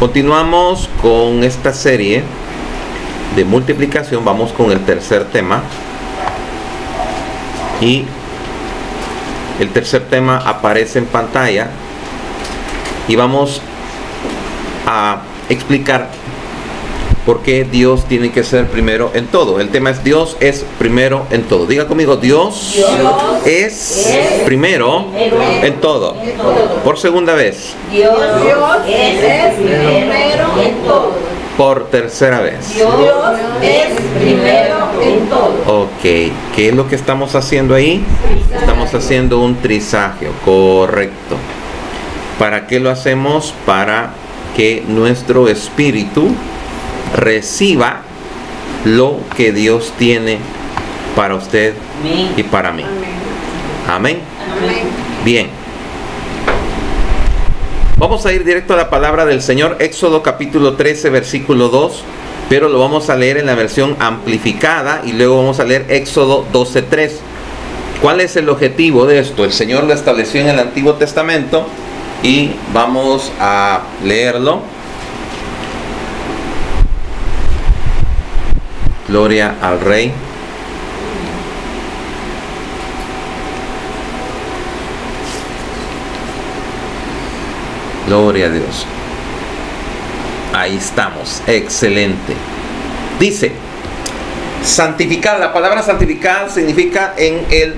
Continuamos con esta serie de multiplicación. Vamos con el tercer tema. Y el tercer tema aparece en pantalla. Y vamos a explicar por qué Dios tiene que ser primero en todo. El tema es Dios es primero en todo. Diga conmigo, Dios es primero en todo. Por segunda vez. Dios es primero en todo. Por tercera vez. Dios es primero en todo. Ok, ¿qué es lo que estamos haciendo ahí? Estamos haciendo un trisagio, correcto. ¿Para qué lo hacemos? Para que nuestro espíritu reciba lo que Dios tiene para usted y para mí. Amén. Bien. Vamos a ir directo a la palabra del Señor. Éxodo capítulo 13, versículo 2. Pero lo vamos a leer en la versión amplificada y luego vamos a leer Éxodo 12:3. ¿Cuál es el objetivo de esto? El Señor lo estableció en el Antiguo Testamento y vamos a leerlo. Gloria al Rey. Gloria a Dios. Ahí estamos. Excelente. Dice, santificar. La palabra santificar significa en el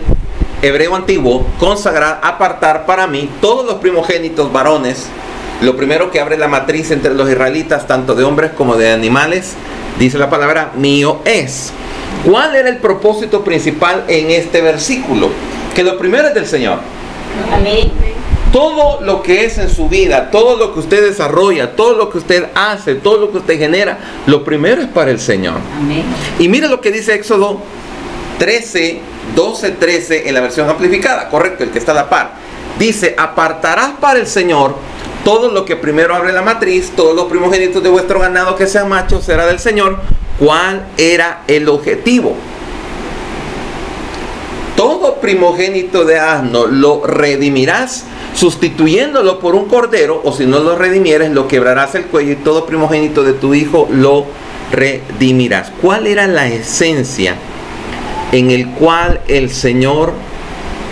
hebreo antiguo, consagrar, apartar para mí todos los primogénitos varones. Lo primero que abre la matriz entre los israelitas, tanto de hombres como de animales, dice la palabra mío es. ¿Cuál era el propósito principal en este versículo? Que lo primero es del Señor. Amén. Todo lo que es en su vida, todo lo que usted desarrolla, todo lo que usted hace, todo lo que usted genera, lo primero es para el Señor. Amén. Y mire lo que dice Éxodo 12:13 en la versión amplificada, correcto, el que está a la par. Dice, apartarás para el Señor todo lo que primero abre la matriz, todos los primogénitos de vuestro ganado que sean machos será del Señor. ¿Cuál era el objetivo? Todo primogénito de asno lo redimirás, sustituyéndolo por un cordero, o si no lo redimieres, lo quebrarás el cuello, y todo primogénito de tu hijo lo redimirás. ¿Cuál era la esencia en el cual el Señor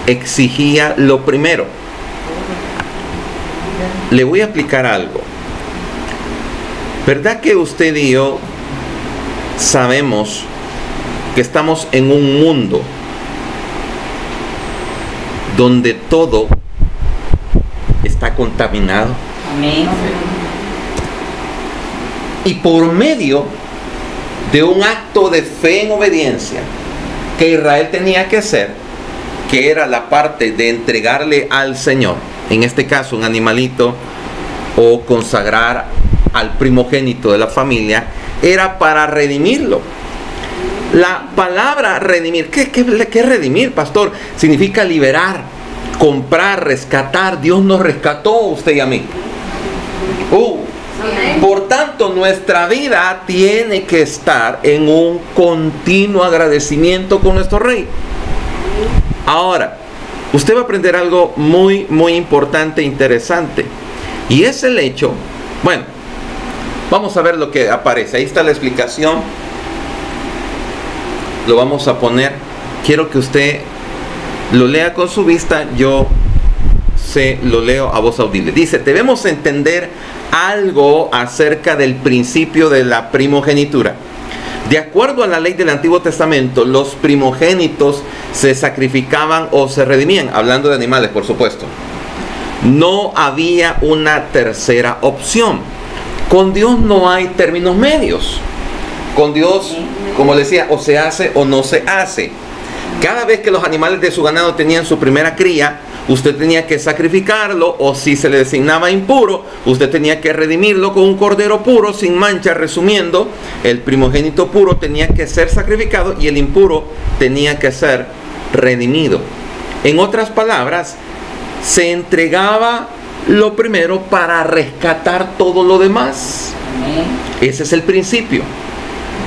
exigía lo primero? Le voy a explicar algo. ¿Verdad que usted y yo sabemos que estamos en un mundo donde todo está contaminado? Amén. Y por medio de un acto de fe en obediencia que Israel tenía que hacer, que era la parte de entregarle al Señor, en este caso un animalito, o consagrar al primogénito de la familia, era para redimirlo. La palabra redimir, ¿qué es redimir, pastor? Significa liberar, comprar, rescatar. Dios nos rescató a usted y a mí. Por tanto, nuestra vida tiene que estar en un continuo agradecimiento con nuestro Rey. Ahora, usted va a aprender algo muy, muy importante e interesante. Y es el hecho, bueno, vamos a ver lo que aparece. Ahí está la explicación. Lo vamos a poner. Quiero que usted lo lea con su vista. Yo lo leo a voz audible. Dice, debemos entender algo acerca del principio de la primogenitura. De acuerdo a la ley del Antiguo Testamento, los primogénitos se sacrificaban o se redimían, hablando de animales, por supuesto. No había una tercera opción. Con Dios no hay términos medios. Con Dios, como le decía, o se hace o no se hace. Cada vez que los animales de su ganado tenían su primera cría, usted tenía que sacrificarlo, o si se le designaba impuro, usted tenía que redimirlo con un cordero puro, sin mancha. Resumiendo, el primogénito puro tenía que ser sacrificado y el impuro tenía que ser redimido. En otras palabras, se entregaba lo primero para rescatar todo lo demás. Ese es el principio.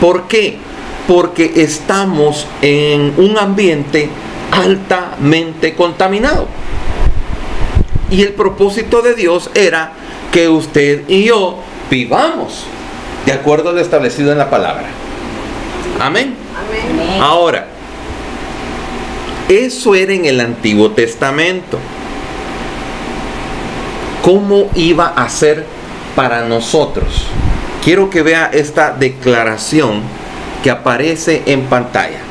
¿Por qué? Porque estamos en un ambiente altamente contaminado. Y el propósito de Dios era que usted y yo vivamos de acuerdo a lo establecido en la palabra. Amén. Amén. Ahora, eso era en el Antiguo Testamento. ¿Cómo iba a ser para nosotros? Quiero que vea esta declaración que aparece en pantalla.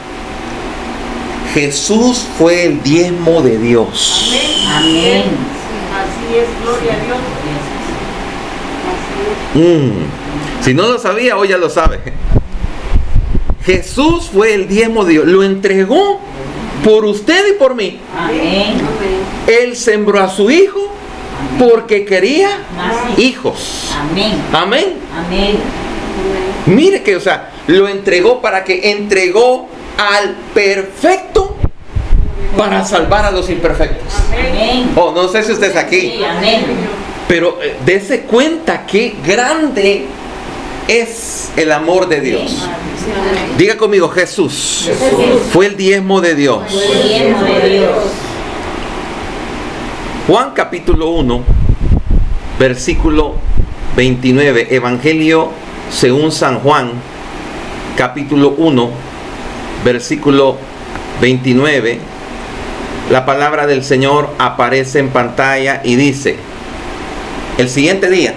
Jesús fue el diezmo de Dios. Amén. Así es, gloria a Dios. Si no lo sabía, hoy ya lo sabe. Jesús fue el diezmo de Dios. Lo entregó por usted y por mí. Amén. Él sembró a su hijo porque quería hijos. Amén. Amén. Amén. Mire que, o sea, lo entregó para que entregó al perfecto para salvar a los imperfectos. Amén. Oh, no sé si usted está aquí, Sí, amén. pero dése cuenta qué grande es el amor de Dios. Diga conmigo, Jesús fue el diezmo de Dios. El diezmo de Dios. Juan capítulo 1, versículo 29, Evangelio según San Juan, capítulo 1, versículo 29, la palabra del Señor aparece en pantalla y dice: el siguiente día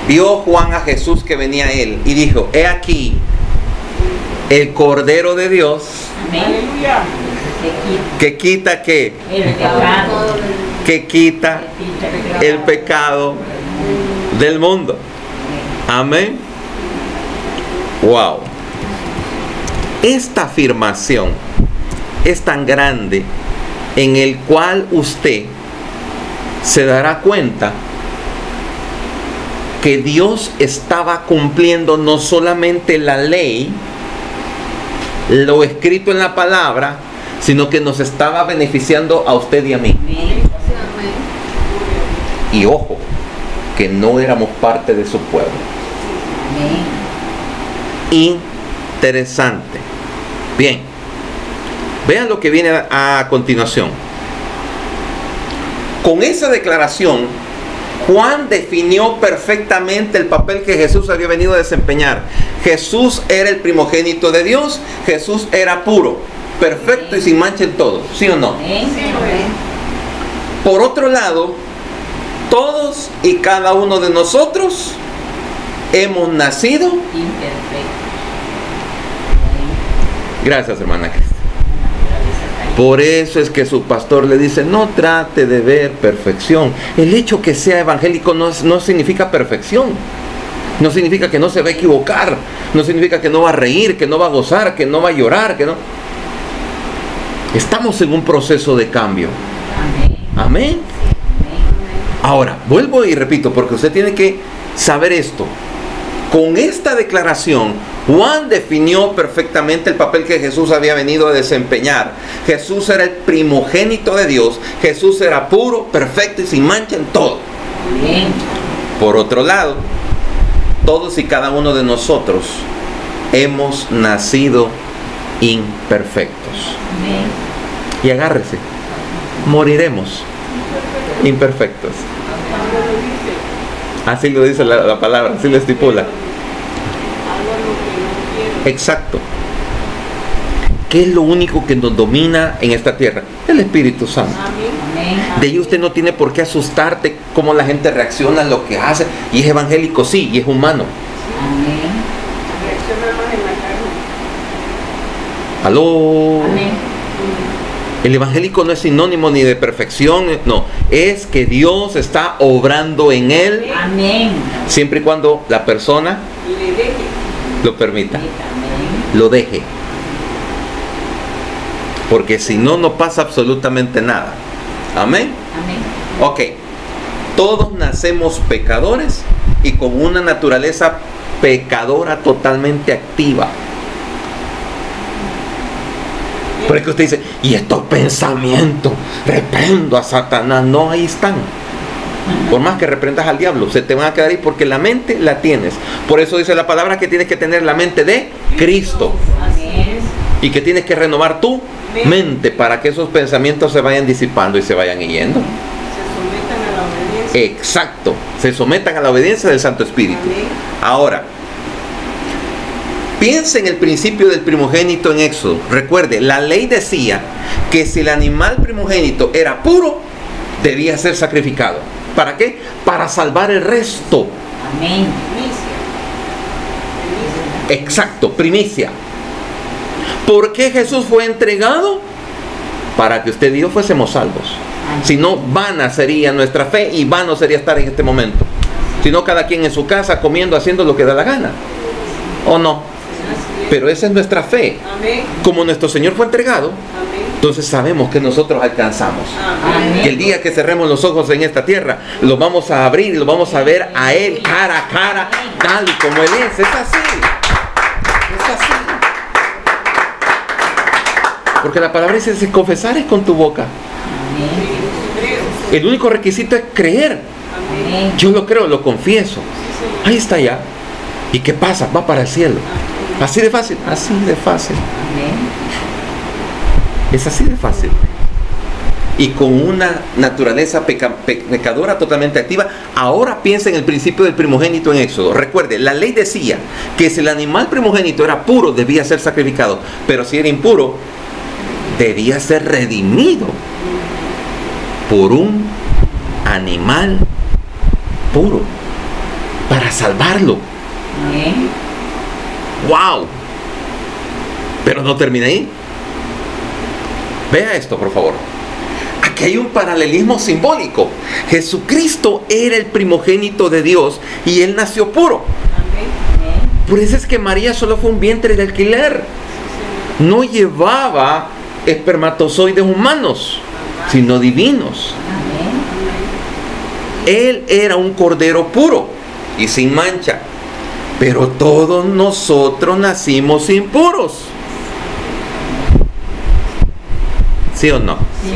vio Juan a Jesús que venía a él y dijo: he aquí el Cordero de Dios Amén. Aleluya. que quita ¿qué? El pecado. Que quita el pecado del mundo. Amén. Wow. Esta afirmación es tan grande en el cual usted se dará cuenta que Dios estaba cumpliendo no solamente la ley, lo escrito en la palabra, sino que nos estaba beneficiando a usted y a mí. Amén. Y ojo, que no éramos parte de su pueblo. Amén. Interesante. Bien, vean lo que viene a continuación. Con esa declaración, Juan definió perfectamente el papel que Jesús había venido a desempeñar. Jesús era el primogénito de Dios. Jesús era puro, perfecto y sin mancha en todo. ¿Sí o no? Amén. Por otro lado, todos y cada uno de nosotros hemos nacido. Imperfecto. Gracias, hermana Cristi. Por eso es que su pastor le dice: no trate de ver perfección. El hecho que sea evangélico no significa perfección. No significa que no se va a equivocar. No significa que no va a reír, que no va a gozar, que no va a llorar, que no. Estamos en un proceso de cambio. Amén. Amén. Ahora, vuelvo y repito, porque usted tiene que saber esto. Con esta declaración, Juan definió perfectamente el papel que Jesús había venido a desempeñar. Jesús era el primogénito de Dios. Jesús era puro, perfecto y sin mancha en todo. Amén. Por otro lado, todos y cada uno de nosotros hemos nacido imperfectos. Amén. Y agárrese, moriremos imperfectos. Así lo dice la palabra, así lo estipula. Exacto. ¿Qué es lo único que nos domina en esta tierra? El Espíritu Santo. Amén. De ahí usted no tiene por qué asustarte cómo la gente reacciona a lo que hace. Y es evangélico, sí, y es humano. Amén. Reacciona más en la carne. Aló. Amén. El evangélico no es sinónimo ni de perfección, no. Es que Dios está obrando en él, Amén. siempre y cuando la persona Le deje. lo permita, Amén. lo deje. Porque si no, no pasa absolutamente nada. Amén. Amén. Ok. Todos nacemos pecadores y con una naturaleza pecadora totalmente activa. Por eso usted dice: y estos pensamientos, reprendo a Satanás. No, ahí están. Por más que reprendas al diablo, se te van a quedar ahí porque la mente la tienes. Por eso dice la palabra que tienes que tener la mente de Cristo. Amén. Y que tienes que renovar tu mente para que esos pensamientos se vayan disipando y se vayan yendo. Se sometan a la obediencia. Exacto. se sometan a la obediencia del Santo Espíritu. Amén. Ahora, piensa en el principio del primogénito en Éxodo. Recuerde, la ley decía que si el animal primogénito era puro, debía ser sacrificado. ¿Para qué? Para salvar el resto. Amén. Exacto, primicia. ¿Por qué Jesús fue entregado? Para que usted y yo fuésemos salvos. Si no, vana sería nuestra fe y vano sería estar en este momento. Si no, cada quien en su casa comiendo, haciendo lo que da la gana. ¿O no? Pero esa es nuestra fe. Amén. Como nuestro Señor fue entregado, Amén. entonces sabemos que nosotros alcanzamos. Amén. Que el día que cerremos los ojos en esta tierra, los vamos a abrir y los vamos a ver a Él cara a cara, tal y como Él es. Es así. Es así. Porque la palabra dice, si confesares con tu boca. Amén. El único requisito es creer. Amén. Yo lo creo, lo confieso. Ahí está ya. ¿Y qué pasa? Va para el cielo. Así de fácil. Así de fácil. Amén. Es así de fácil. Y con una naturaleza pecadora totalmente activa. Ahora piensa en el principio del primogénito en Éxodo. Recuerde, la ley decía que si el animal primogénito era puro, debía ser sacrificado. Pero si era impuro, debía ser redimido por un animal puro para salvarlo. Amén. ¡Wow! Pero no termina ahí. Vea esto, por favor. Aquí hay un paralelismo simbólico. Jesucristo era el primogénito de Dios y Él nació puro. Amén. Amén. Por eso es que María solo fue un vientre de alquiler. No llevaba espermatozoides humanos, sino divinos. Amén. Él era un cordero puro y sin mancha. Pero todos nosotros nacimos impuros. ¿Sí o no? Sí,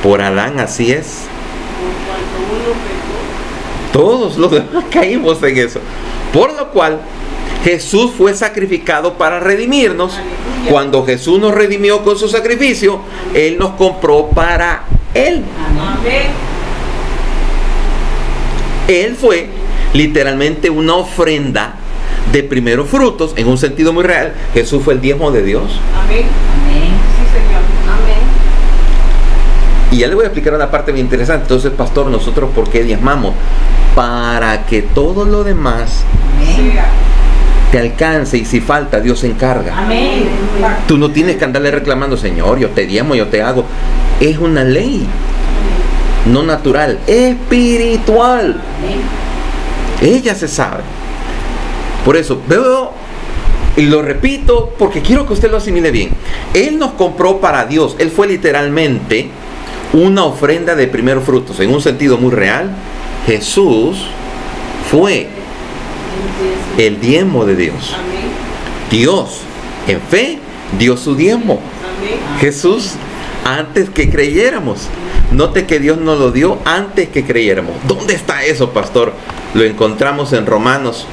Por Adán así es. por cuanto uno pecó. Todos los demás caímos en eso. Por lo cual, Jesús fue sacrificado para redimirnos. Aleluya. Cuando Jesús nos redimió con su sacrificio, Él nos compró para Él. Amén. Amén. Él fue literalmente una ofrenda de primeros frutos, en un sentido muy real. Jesús fue el diezmo de Dios. Amén. Amén. Sí, Señor. Amén. Y ya le voy a explicar una parte bien interesante. Entonces, pastor, ¿nosotros por qué diezmamos? Para que todo lo demás Amén. Sea. te alcance, y si falta, Dios se encarga. Amén. Tú no tienes que andarle reclamando, Señor, yo te diezmo, yo te hago. Es una ley, no natural, espiritual. Amén. Ella se sabe. Por eso, veo, y lo repito, porque quiero que usted lo asimile bien. Él nos compró para Dios. Él fue literalmente una ofrenda de primeros frutos. En un sentido muy real, Jesús fue el diezmo de Dios. Amén. Dios, en fe, dio su diezmo. Amén. Jesús, antes que creyéramos. Note que Dios nos lo dio antes que creyéramos. ¿Dónde está eso, pastor? Lo encontramos en Romanos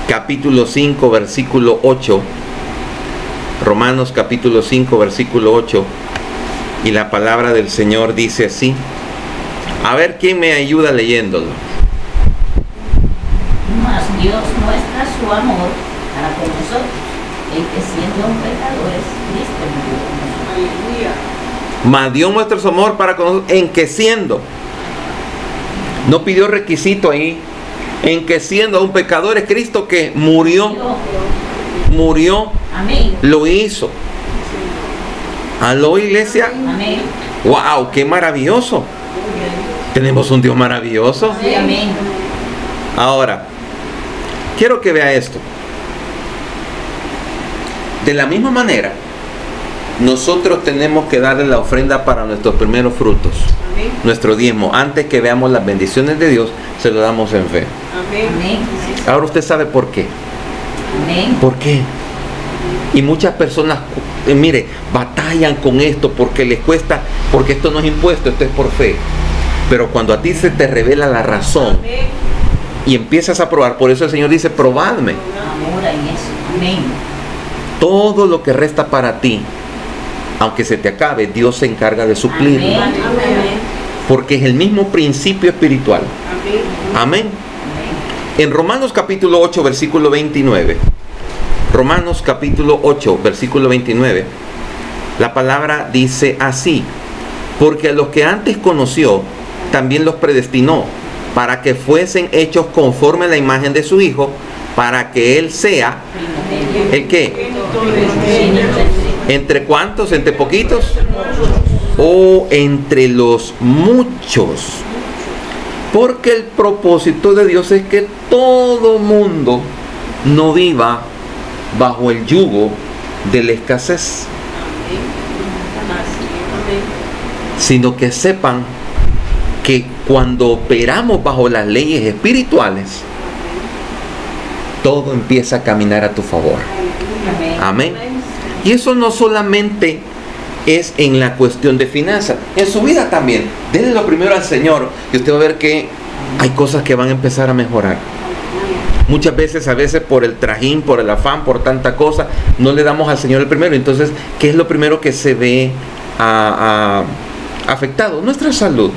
capítulo 5, versículo 8. Romanos capítulo 5, versículo 8. Y la palabra del Señor dice así. A ver, ¿quién me ayuda leyéndolo? Mas Dios muestra su amor para con nosotros, en que siendo pecadores, Cristo murió por nosotros. Aleluya. Mas Dios muestra su amor para con nosotros, en que siendo. No pidió requisito ahí. En que siendo un pecador es Cristo que murió. Murió, Amén. lo hizo. ¿Aló, iglesia? Amén. ¡Wow! ¡Qué maravilloso! Tenemos un Dios maravilloso. Sí, amén. Ahora, quiero que vea esto. De la misma manera, nosotros tenemos que darle la ofrenda para nuestros primeros frutos, Amén. nuestro diezmo. Antes que veamos las bendiciones de Dios, se lo damos en fe. Amén. Amén. Ahora usted sabe por qué. Amén. ¿Por qué? Y muchas personas, mire, batallan con esto porque les cuesta, porque esto no es impuesto, esto es por fe. Pero cuando a ti se te revela la razón Amén. y empiezas a probar, por eso el Señor dice, probadme. Amor en eso. Amén. Todo lo que resta para ti, aunque se te acabe, Dios se encarga de suplirlo. Amén. Amén. porque es el mismo principio espiritual. Amén. En Romanos capítulo 8, versículo 29. Romanos capítulo 8, versículo 29. La palabra dice así: porque a los que antes conoció, también los predestinó, para que fuesen hechos conforme a la imagen de su Hijo, para que Él sea, ¿el qué? ¿Entre cuántos? ¿Entre poquitos? O entre los muchos. Porque el propósito de Dios es que todo mundo no viva bajo el yugo de la escasez, sino que sepan que cuando operamos bajo las leyes espirituales, todo empieza a caminar a tu favor. Amén. Y eso no solamente es en la cuestión de finanzas, en su vida también. Denle lo primero al Señor y usted va a ver que hay cosas que van a empezar a mejorar. Muchas veces, a veces por el trajín, por el afán, por tanta cosa, no le damos al Señor el primero. Entonces, ¿qué es lo primero que se ve afectado? Nuestra salud.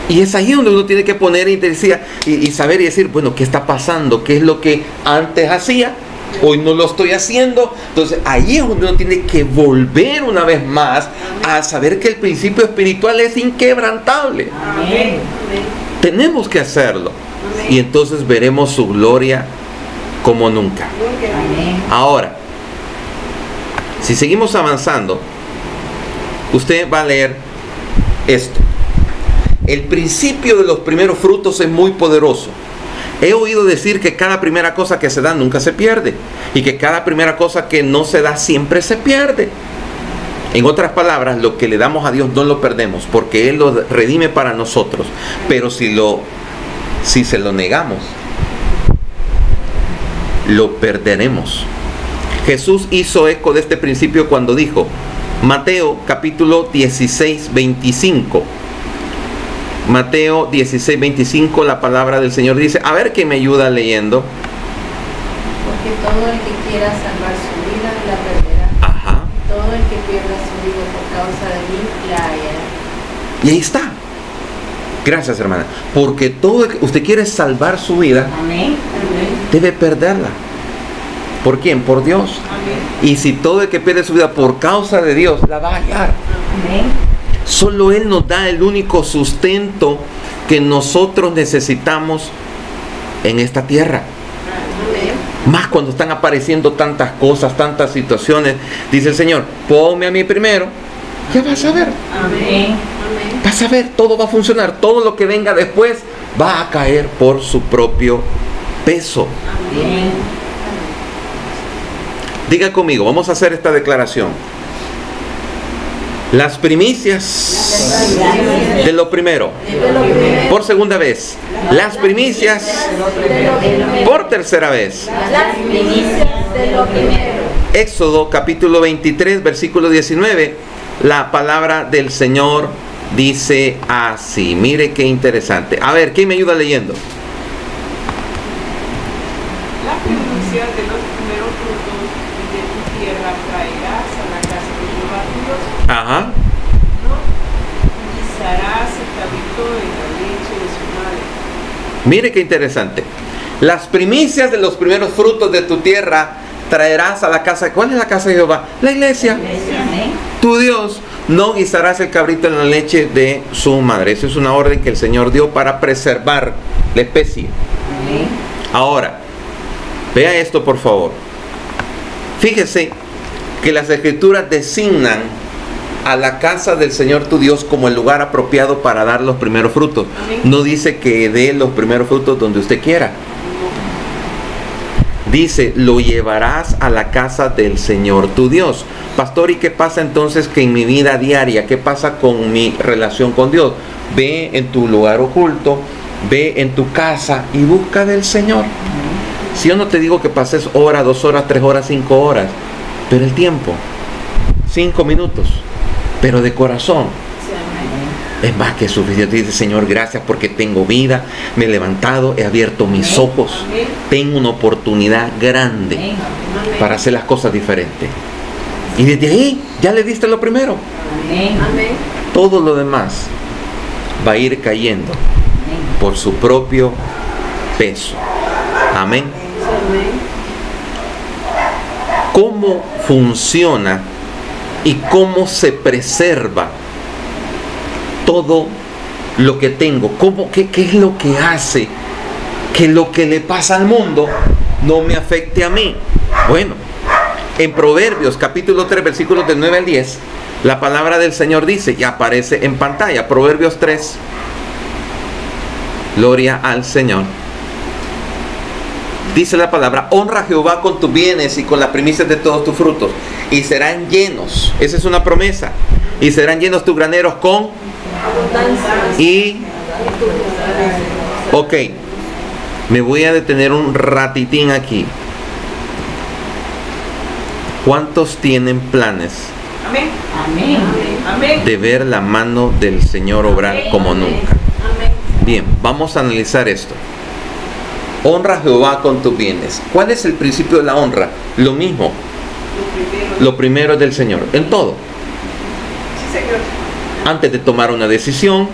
Y es ahí donde uno tiene que poner y saber y decir, bueno, ¿qué está pasando? ¿Qué es lo que antes hacía? Hoy no lo estoy haciendo. Entonces ahí es donde uno tiene que volver una vez más a saber que el principio espiritual es inquebrantable. Amén. Tenemos que hacerlo. Y entonces veremos su gloria como nunca. Amén. Ahora, si seguimos avanzando, usted va a leer esto. El principio de los primeros frutos es muy poderoso. He oído decir que cada primera cosa que se da nunca se pierde, y que cada primera cosa que no se da siempre se pierde. En otras palabras, lo que le damos a Dios no lo perdemos, porque Él lo redime para nosotros. Pero si se lo negamos, lo perderemos. Jesús hizo eco de este principio cuando dijo, Mateo capítulo 16, 25. Mateo 16, 25, la palabra del Señor dice, a ver, ¿quién me ayuda leyendo? Porque todo el que quiera salvar su vida la perderá. Ajá. Todo el que pierda su vida por causa de mí la hallará. Y ahí está. Gracias, hermana. Porque usted quiere salvar su vida, Amén. debe perderla. ¿Por quién? Por Dios. Y si todo el que pierde su vida por causa de Dios, la va a hallar. Amén. Solo Él nos da el único sustento que nosotros necesitamos en esta tierra. Más cuando están apareciendo tantas cosas, tantas situaciones. Dice el Señor, ponme a mí primero, ya vas a ver. Amén. Vas a ver, todo va a funcionar. Todo lo que venga después va a caer por su propio peso. Amén. Diga conmigo, vamos a hacer esta declaración. Las primicias de lo primero. Por segunda vez. Las primicias por tercera vez. Las primicias de lo primero. Éxodo capítulo 23, versículo 19. La palabra del Señor dice así. Mire qué interesante. A ver, ¿quién me ayuda leyendo? La primicias de los primeros frutos de tu tierra traerás a la casa de Jehová tu Dios. Ajá. No guisarás el cabrito en la leche de su madre. Mire qué interesante. Las primicias de los primeros frutos de tu tierra traerás a la casa. ¿Cuál es la casa de Jehová? La iglesia. Amén. Tu Dios. No guisarás el cabrito en la leche de su madre. Eso es una orden que el Señor dio para preservar la especie. Amén. Ahora, vea esto por favor. Fíjese que las escrituras designan a la casa del Señor tu Dios como el lugar apropiado para dar los primeros frutos. No dice que dé los primeros frutos donde usted quiera. Dice, lo llevarás a la casa del Señor tu Dios. Pastor, ¿y qué pasa entonces que en mi vida diaria? ¿Qué pasa con mi relación con Dios? Ve en tu lugar oculto, ve en tu casa y busca del Señor. Si yo no te digo que pases hora, 2 horas, 3 horas, 5 horas, pero el tiempo, 5 minutos, pero de corazón, es más que suficiente. Dice, Señor, gracias porque tengo vida, me he levantado, he abierto mis ojos, tengo una oportunidad grande Amén. para hacer las cosas diferentes. Y desde ahí Ya le diste lo primero. Amén. Amén. Todo lo demás va a ir cayendo Amén. por su propio peso. Amén. Amén. ¿Cómo funciona y cómo se preserva todo lo que tengo? ¿Qué es lo que hace que lo que le pasa al mundo no me afecte a mí? Bueno, en Proverbios capítulo 3 versículos del 9 al 10, la palabra del Señor dice, y aparece en pantalla, Proverbios 3, gloria al Señor. Dice la palabra: honra a Jehová con tus bienes y con las primicias de todos tus frutos, y serán llenos, esa es una promesa, y serán llenos tus graneros con Abundancia. y... Ok, me voy a detener un ratitín aquí. ¿Cuántos tienen planes Amén. Amén. Amén. de ver la mano del Señor obrar como nunca? Amén. Bien, vamos a analizar esto. Honra a Jehová con tus bienes. ¿Cuál es el principio de la honra? Lo mismo. Lo primero es del Señor, en todo. Sí, Señor. Antes de tomar una decisión,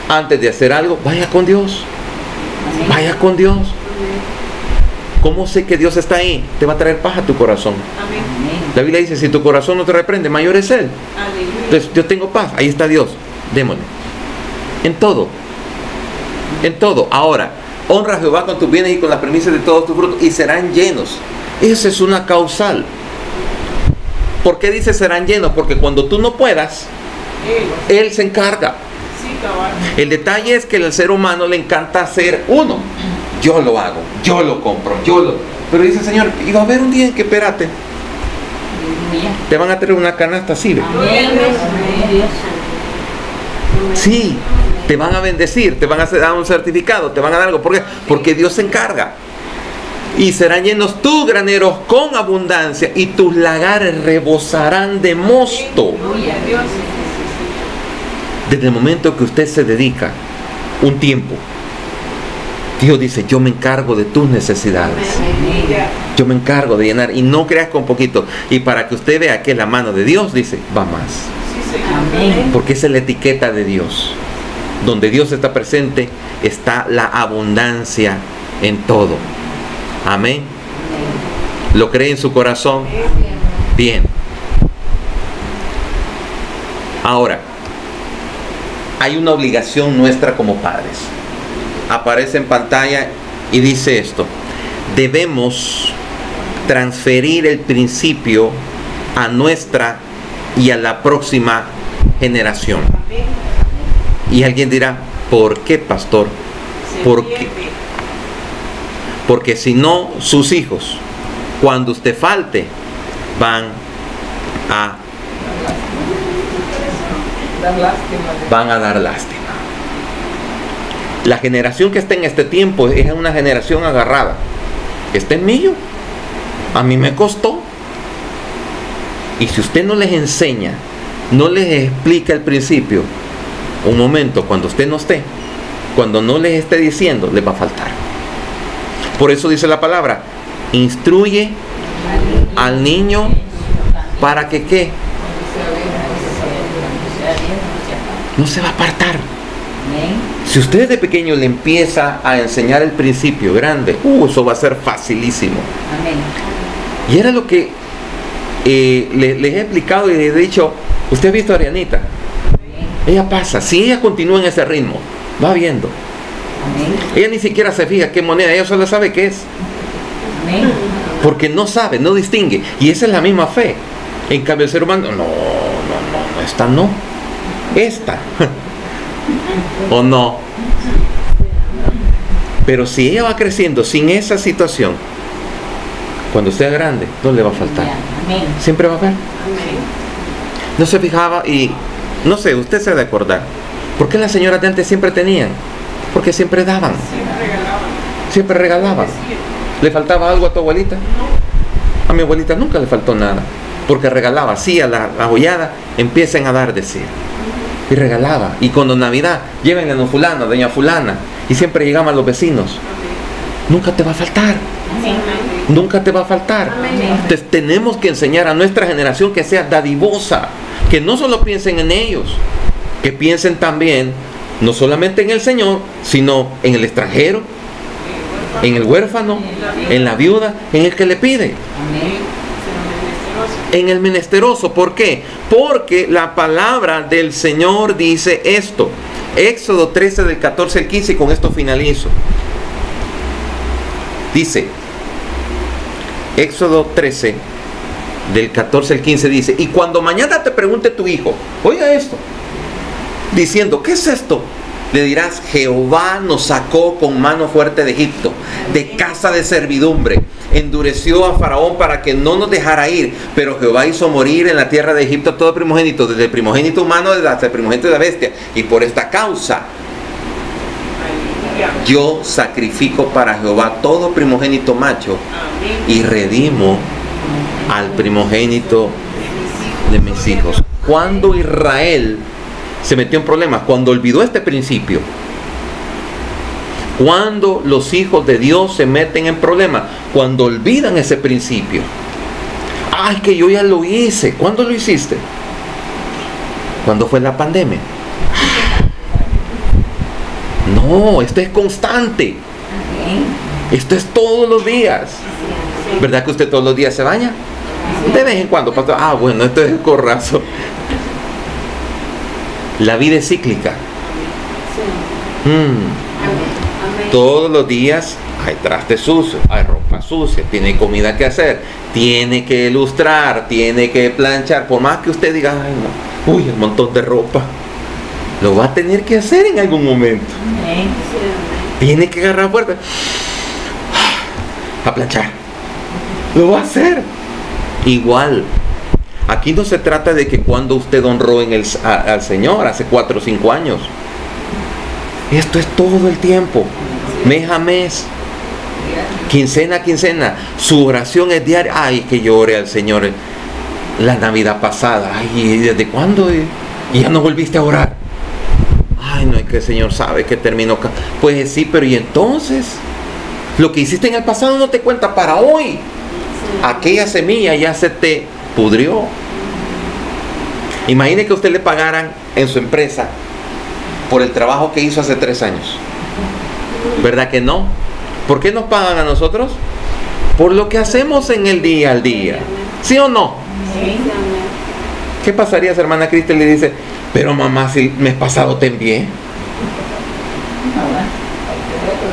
antes de hacer algo, vaya con Dios. Amén. Vaya con Dios. ¿Cómo sé que Dios está ahí? Te va a traer paz a tu corazón. Amén. Amén. La Biblia dice, si tu corazón no te reprende, mayor es Él. Aleluya. Entonces, yo tengo paz, ahí está Dios. Démosle. En todo. En todo. Ahora, honra a Jehová con tus bienes y con las primicias de todos tus frutos, y serán llenos. Esa es una causal. ¿Por qué dice serán llenos? Porque cuando tú no puedas, Él se encarga. Sí, cabal. El detalle es que al ser humano le encanta hacer uno. Yo lo hago, yo lo compro, Pero dice el Señor, y va a haber un día en que, espérate, Aleluya. te van a traer una canasta así, ¿ve? Amén. Amén, Dios. Sí, te van a bendecir, te van a dar un certificado, te van a dar algo. ¿Por qué? Porque Dios se encarga. Y serán llenos tus graneros con abundancia, y tus lagares rebosarán de mosto. Gloria a Dios. Desde el momento que usted se dedica un tiempo, Dios dice, yo me encargo de tus necesidades. Aleluya. Yo me encargo de llenar, y no creas con poquito. Y para que usted vea que es la mano de Dios, dice, va más. Sí, Señor. Amén. Porque esa es la etiqueta de Dios. Donde Dios está presente, está la abundancia en todo. Amén. ¿Lo cree en su corazón? Bien. Ahora, hay una obligación nuestra como padres. Aparece en pantalla y dice esto: debemos transferir el principio a nuestra y a la próxima generación. Amén. Y alguien dirá, ¿por qué, pastor? Se ¿Por qué? pierde. Porque si no, sus hijos, cuando usted falte, van a dar lástima. La generación que está en este tiempo es una generación agarrada. Este es mío. A mí me costó. Y si usted no les enseña, no les explica el principio, un momento, cuando usted no esté, cuando no les esté diciendo, les va a faltar. Por eso dice la palabra, instruye al niño para que ¿qué? No se va a apartar. Amén. Si usted desde pequeño le empieza a enseñar el principio grande, eso va a ser facilísimo. Amén. Y era lo que les he explicado y les he dicho. Usted ha visto a Arianita, ella pasa, si ella continúa en ese ritmo, va viendo. Amén. Ella ni siquiera se fija qué moneda, ella solo sabe qué es, Amén. porque no sabe, no distingue. Y esa es la misma fe. En cambio el ser humano, no, esta no, esta o no. Pero si ella va creciendo sin esa situación, cuando esté grande, no le va a faltar. Amén. Siempre va a haber. Amén. No se fijaba y, no sé, usted se ha de acordar. ¿Por qué las señoras de antes siempre tenían? Porque siempre daban, Siempre regalaban. siempre regalaban. Decía, ¿Le faltaba algo a tu abuelita? no. A mi abuelita nunca le faltó nada, porque regalaba. Sí, a la joyada empiecen a dar, decía. Y regalaba. Y cuando Navidad, llévenle a don fulano, doña fulana. Y siempre llegaban los vecinos. Amén. Nunca te va a faltar. Amén. Amén. Nunca te va a faltar. Entonces tenemos que enseñar a nuestra generación que sea dadivosa, que no solo piensen en ellos, que piensen también no solamente en el Señor, sino en el extranjero, en el huérfano, en la viuda, en el que le pide, en el menesteroso. ¿Por qué? Porque la palabra del Señor dice esto. Éxodo 13 del 14 al 15, y con esto finalizo. Dice, Éxodo 13 del 14 al 15 dice: y cuando mañana te pregunte tu hijo, oiga esto, diciendo, ¿qué es esto? Le dirás: Jehová nos sacó con mano fuerte de Egipto, de casa de servidumbre. Endureció a Faraón para que no nos dejara ir, pero Jehová hizo morir en la tierra de Egipto todo primogénito, desde el primogénito humano hasta el primogénito de la bestia. Y por esta causa yo sacrifico para Jehová todo primogénito macho y redimo al primogénito de mis hijos. Cuando Israel se metió en problemas, cuando olvidó este principio, cuando los hijos de Dios se meten en problemas, cuando olvidan ese principio. Ay, que yo ya lo hice. ¿Cuándo lo hiciste? ¿Cuándo fue la pandemia? No, esto es constante. Esto es todos los días. ¿Verdad que usted todos los días se baña? De vez en cuando, pastor. Ah, bueno, esto es el corrazo. La vida es cíclica. Todos los días hay traste sucio, hay ropa sucia, tiene comida que hacer, tiene que ilustrar, tiene que planchar. Por más que usted diga, ay no, uy, un montón de ropa, lo va a tener que hacer en algún momento. Tiene que agarrar fuerte a planchar. Lo va a hacer. Igual. Aquí no se trata de que cuando usted honró al Señor hace 4 o 5 años. Esto es todo el tiempo, mes a mes, quincena a quincena. Su oración es diaria. Ay, que yo oré al Señor la Navidad pasada. Ay, ¿desde cuándo? Y ya no volviste a orar. Ay, no, es que el Señor sabe que terminó. Pues sí, pero ¿y entonces? Lo que hiciste en el pasado no te cuenta para hoy. Aquella semilla ya se te pudrió. Imagine que a usted le pagaran en su empresa por el trabajo que hizo hace 3 años. ¿Verdad que no? ¿Por qué nos pagan a nosotros? Por lo que hacemos en el día al día. ¿Sí o no? Sí. ¿Qué pasaría si hermana Cristel le dice: pero mamá, si el mes pasado te envié?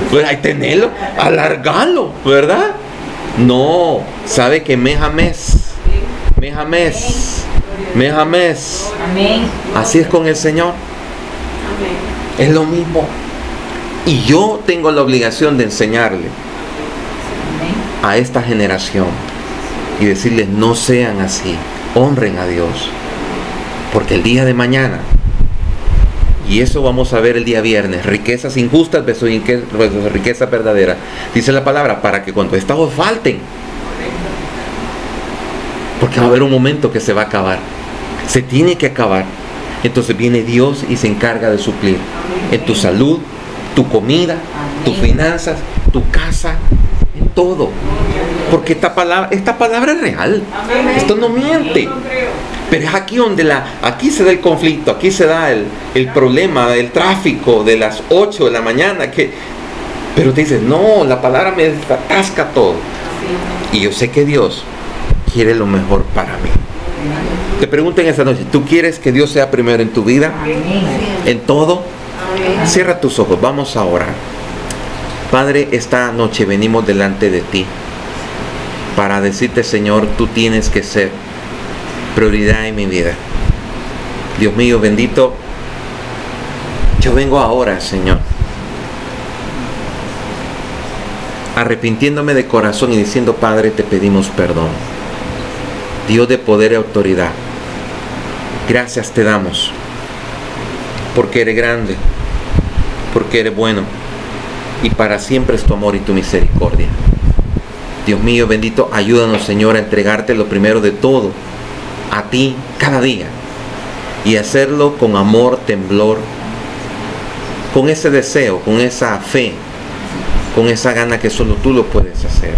Pues ahí tenelo, alargalo, ¿verdad? No, sabe que mes a mes, mes a mes, mes a mes. Así es con el Señor. Es lo mismo. Y yo tengo la obligación de enseñarle a esta generación y decirles: no sean así, honren a Dios, porque el día de mañana, y eso vamos a ver el día viernes, riquezas injustas versus riquezas verdaderas, dice la palabra, para que cuando estas os falten, porque va a haber un momento que se va a acabar, se tiene que acabar. Entonces viene Dios y se encarga de suplir en tu salud, tu comida, tus finanzas, tu casa, en todo. Porque esta palabra es real. Esto no miente. Pero es aquí donde aquí se da el conflicto, aquí se da el problema del tráfico de las 8 de la mañana. Pero te dices: no, la palabra me atasca todo. Y yo sé que Dios quiere lo mejor para mí. Te pregunto en esta noche: ¿tú quieres que Dios sea primero en tu vida? ¿En todo? Cierra tus ojos, vamos a orar. Padre, esta noche venimos delante de ti para decirte: Señor, tú tienes que ser prioridad en mi vida. Dios mío bendito, yo vengo ahora, Señor, arrepintiéndome de corazón y diciendo: Padre, te pedimos perdón. Dios de poder y autoridad, gracias te damos, porque eres grande, porque eres bueno, y para siempre es tu amor y tu misericordia. Dios mío bendito, ayúdanos, Señor, a entregarte lo primero de todo a ti cada día, y hacerlo con amor, temblor, con ese deseo, con esa fe, con esa gana que solo tú lo puedes hacer.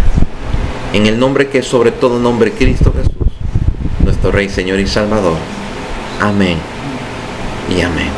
En el nombre que es sobre todo nombre, Cristo Jesús, nuestro Rey, Señor y Salvador. Amén y amén.